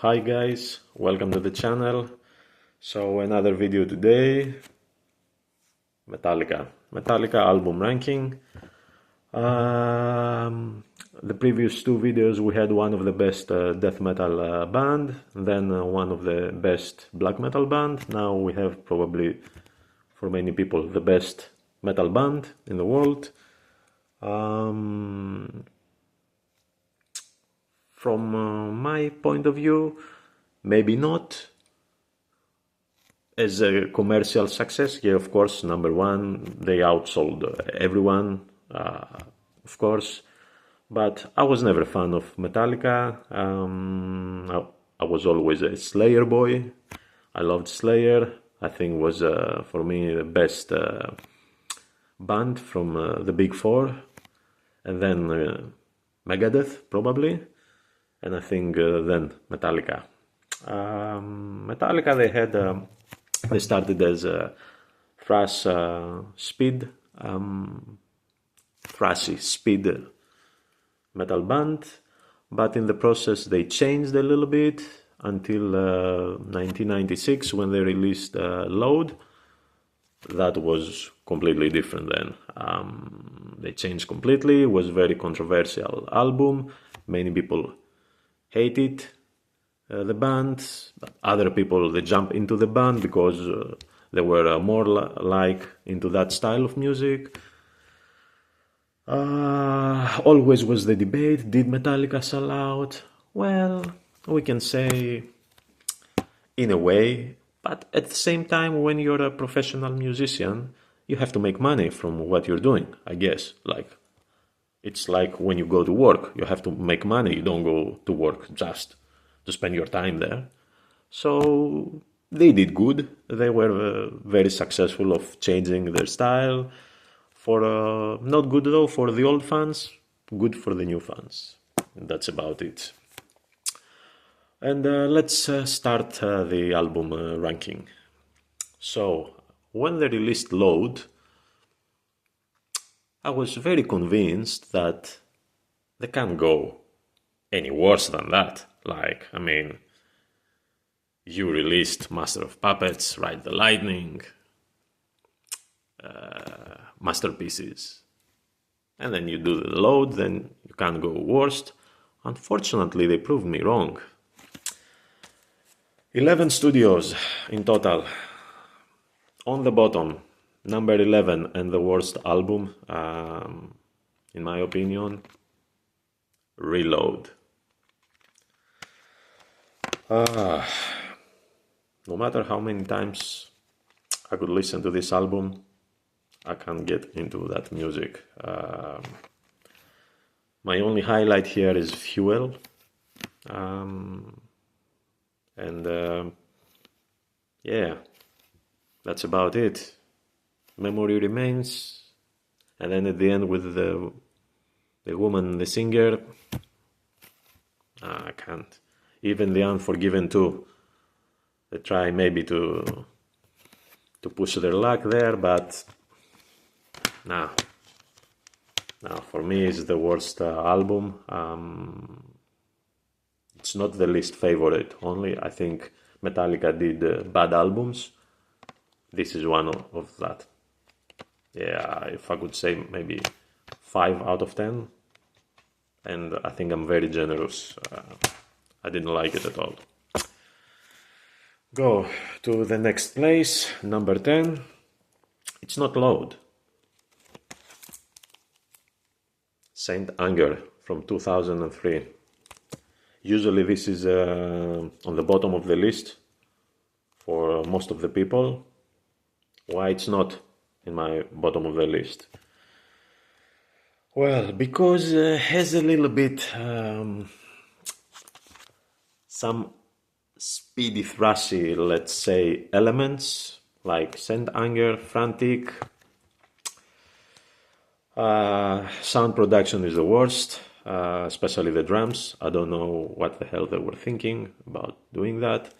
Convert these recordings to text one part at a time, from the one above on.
Hi guys, welcome to the channel. So another video today, Metallica album ranking. The previous two videos we had one of the best death metal band, then one of the best black metal band. Now we have probably, for many people, the best metal band in the world. From my point of view, maybe not. As a commercial success, yeah, of course, number one, they outsold everyone, of course. But I was never a fan of Metallica. I was always a Slayer boy. I loved Slayer. I think was for me the best band from the big four, and then Megadeth probably, and I think then Metallica. Metallica, they started as a thrash speed, thrashy speed metal band, but in the process they changed a little bit until 1996 when they released Load. That was completely different then. They changed completely. It was a very controversial album. Many people hate it. The band, but other people they jump into the band because they were more like into that style of music. Always was the debate, did Metallica sell out? Well, we can say in a way, but at the same time, when you're a professional musician, you have to make money from what you're doing, I guess. It's like when you go to work, you have to make money, you don't go to work just to spend your time there. So they did good. They were very successful of changing their style. For not good though for the old fans, good for the new fans. And that's about it. And let's start the album ranking. So when they released Load, I was very convinced that they can't go any worse than that. You released Master of Puppets, Ride the Lightning, masterpieces, and then you do the Load, then you can't go worst. Unfortunately, they proved me wrong. 11 studios in total. On the bottom, number 11 and the worst album, in my opinion, Reload. No matter how many times I could listen to this album, I can't get into that music. My only highlight here is Fuel. Yeah, that's about it. Memory Remains, and then at the end with the woman, the singer, I can't. Even the Unforgiven too. They try maybe to push their luck there, but nah. Now for me it's the worst album. It's not the least favorite. Only I think Metallica did bad albums. This is one of that. Yeah, if I could say maybe 5 out of 10. And I think I'm very generous. I didn't like it at all. Go to the next place, number 10. It's not Load. Saint Anger from 2003. Usually this is on the bottom of the list for most of the people. Why it's not in my bottom of the list? Well, because it has a little bit some speedy thrashy, let's say, elements like Saint Anger, frantic. Sound production is the worst, especially the drums. I don't know what the hell they were thinking about doing that.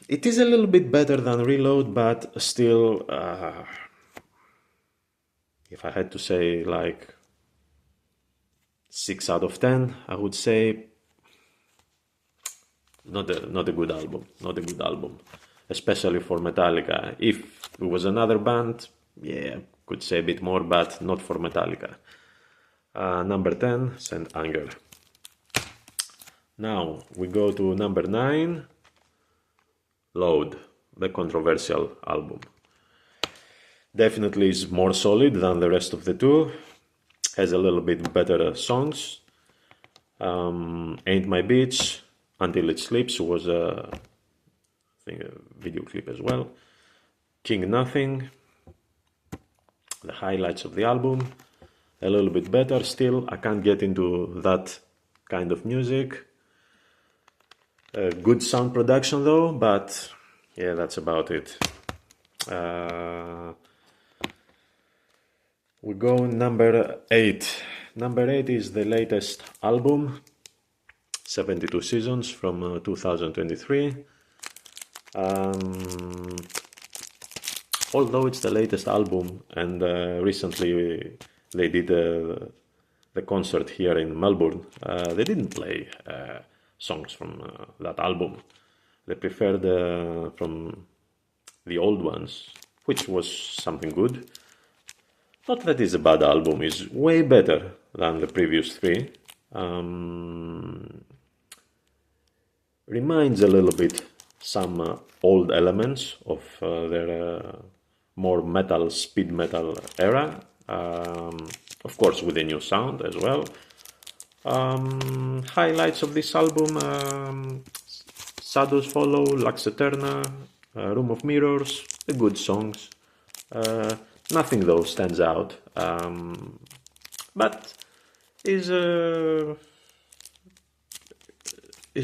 It is a little bit better than Reload, but still, if I had to say like 6 out of 10, I would say not a good album. Not a good album, especially for Metallica. If it was another band, yeah, could say a bit more, but not for Metallica. Number 10, Saint Anger. Now we go to number 9, Load, the controversial album. Definitely is more solid than the rest of the two. Has a little bit better songs. Ain't My Bitch, Until It Sleeps was I think a video clip as well. King Nothing, the highlights of the album, a little bit better still. I can't get into that kind of music. Good sound production though, but yeah, that's about it. We go number 8. Number 8 is the latest album, 72 Seasons from 2023. Although it's the latest album, and recently they did the concert here in Melbourne, they didn't play songs from that album. They preferred from the old ones, which was something good. Not that it's a bad album, it's way better than the previous 3. Reminds a little bit some old elements of their more metal, speed metal era. Of course with a new sound as well. Highlights of this album, Shadows Follow, Lux Eterna, Room of Mirrors, the good songs. Nothing though stands out, but is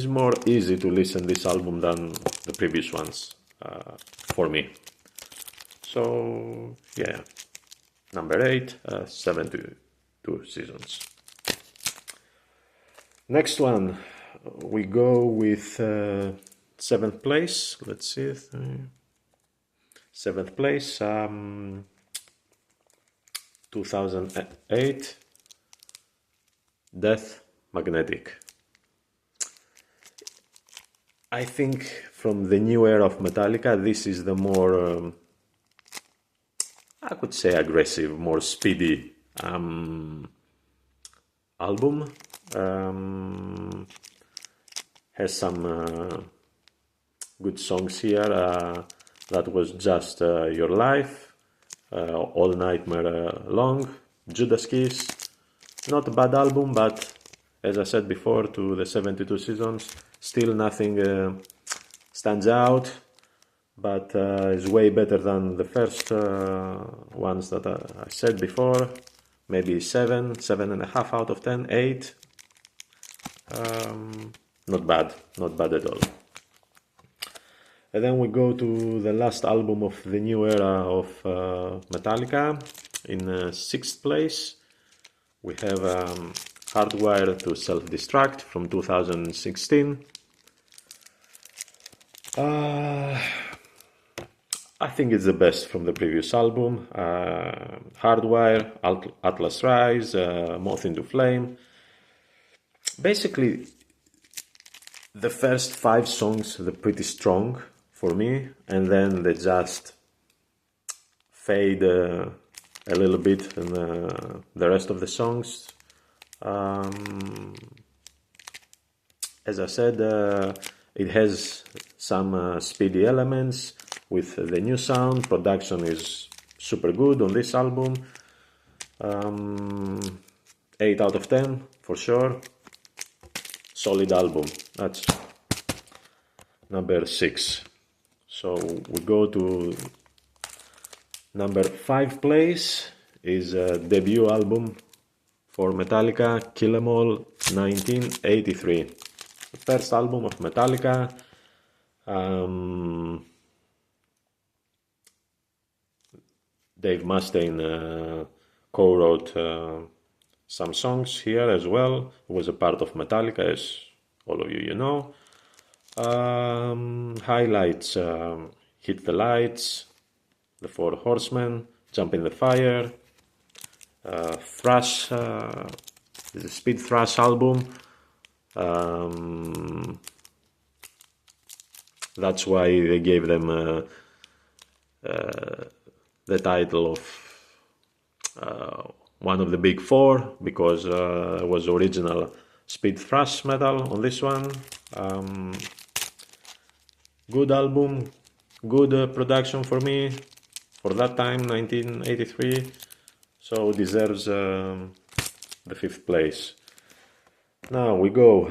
more easy to listen this album than the previous ones for me. So yeah, number 8, 72 Seasons. Next one, we go with 7th place. Let's see, 7th place. 2008, Death Magnetic. I think from the new era of Metallica, this is the more, I could say aggressive, more speedy album. Has some good songs here. That Was Just Your Life. All Nightmare Long, Judas Kiss. Not a bad album, but as I said before, to the 72 Seasons, still nothing stands out, but is way better than the first ones that I said before. Maybe 7, 7.5 out of 10, 8. Not bad at all. And then we go to the last album of the new era of Metallica. In 6th place, we have Hardwire to Self-Destruct from 2016. I think it's the best from the previous album. Hardwire, Atlas Rise, Moth into Flame. Basically, the first 5 songs, they're pretty strong for me, and then they just fade a little bit in the rest of the songs. As I said, it has some speedy elements with the new sound. Production is super good on this album. 8 out of 10 for sure. Solid album. That's number 6. So we go to number 5 place is a debut album for Metallica, Kill 'Em All, 1983. The first album of Metallica. Dave Mustaine co-wrote some songs here as well. He was a part of Metallica, as all of you know. Highlights, Hit the Lights, The Four Horsemen, Jump in the Fire, Thrash, the Speed Thrash album, That's why they gave them the title of one of the big four, because it was original speed thrash metal on this one. Good album, good production for me for that time, 1983, so deserves the 5th place. Now we go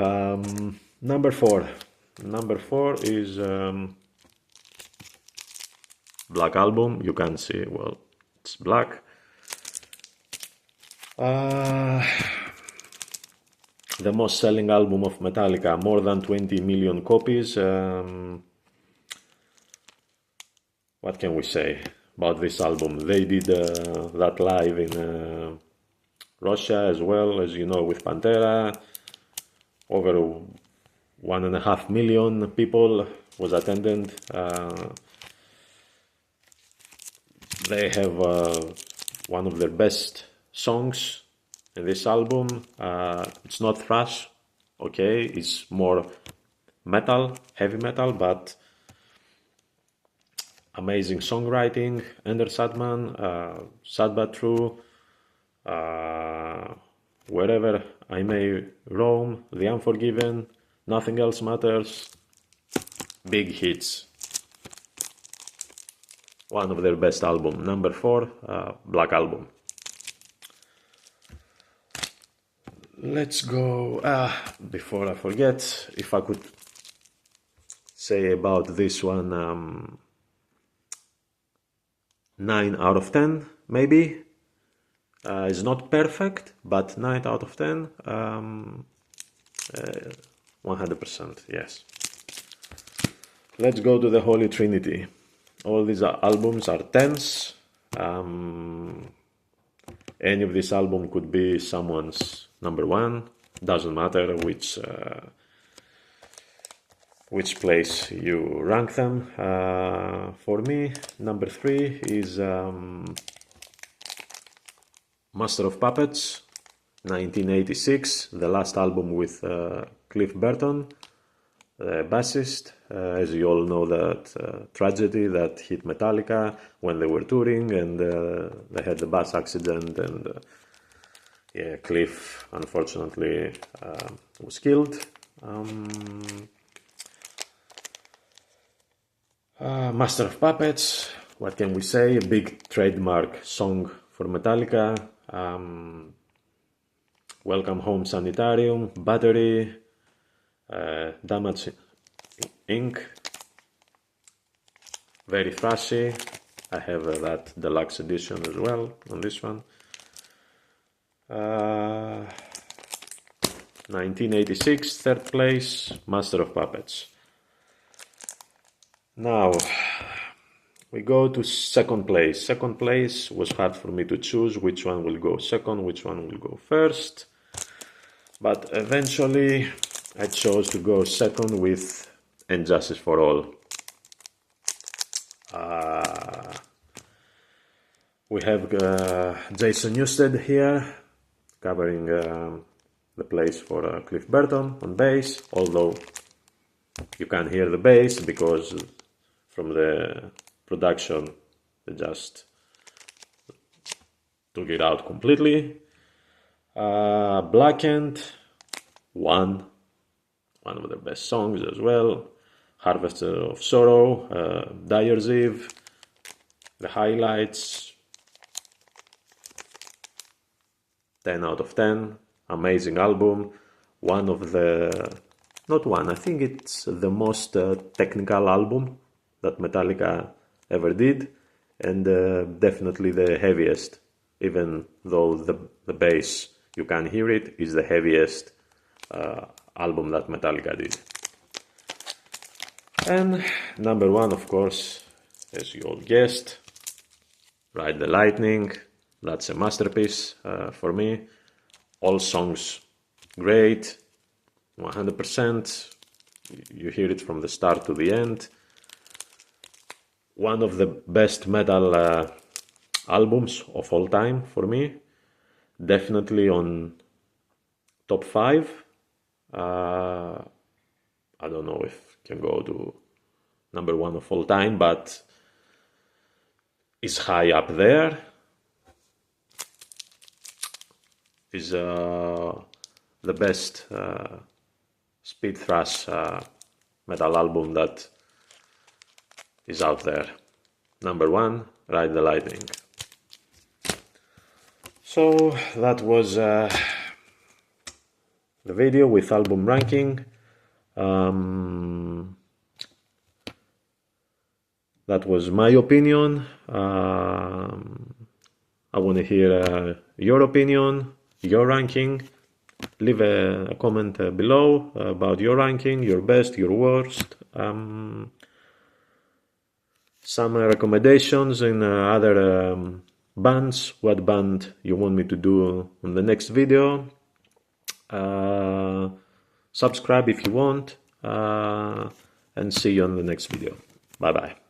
number 4. Number 4 is Black Album. You can see, well, it's black. The most selling album of Metallica, more than 20 million copies. What can we say about this album? They did that live in Russia as well, as you know, with Pantera. Over 1.5 million people was attended. They have one of their best songs in this album. It's not thrash, okay, it's more metal, heavy metal, but amazing songwriting. Ender Sadman, Sad But True, Wherever I May Roam, The Unforgiven, Nothing Else Matters, big hits. One of their best album. Number 4, Black Album. Let's go, before I forget, if I could say about this one, 9 out of 10, maybe. It's not perfect, but 9 out of 10, 100%, yes. Let's go to the Holy Trinity. All these albums are 10s. Any of this album could be someone's number 1. Doesn't matter which place you rank them. For me, number 3 is Master of Puppets, 1986, the last album with Cliff Burton, the bassist. As you all know, that tragedy that hit Metallica when they were touring, and they had the bus accident, and yeah, Cliff unfortunately was killed. Master of Puppets, what can we say? A big trademark song for Metallica. Welcome Home Sanitarium, Battery, Damage Inc. Very thrashy. I have that deluxe edition as well on this one. 1986, 3rd place, Master of Puppets. Now we go to 2nd place. 2nd place was hard for me to choose which one will go 2nd, which one will go 1st. But eventually I chose to go 2nd with And Justice for All. We have Jason Newsted here covering the place for Cliff Burton on bass, although you can't hear the bass because from the production they just took it out completely. Blackened, one of their best songs as well. Harvest of Sorrow, Dyer's Eve, the highlights, 10 out of 10, amazing album. One of the, not one, I think it's the most technical album that Metallica ever did, and definitely the heaviest, even though the bass, you can hear it, is the heaviest album that Metallica did. And number 1, of course, as you all guessed, Ride the Lightning. That's a masterpiece for me. All songs great, 100%. You hear it from the start to the end. One of the best metal albums of all time for me. Definitely on top 5. I don't know if can go to number one of all time, but is high up there. Is the best speed thrash metal album that is out there. Number one, Ride the Lightning. So that was the video with album ranking. That was my opinion. I want to hear your opinion, your ranking. Leave a comment below about your ranking, your best, your worst. Some recommendations in other bands, what band you want me to do on the next video. Subscribe if you want, and see you on the next video. Bye bye.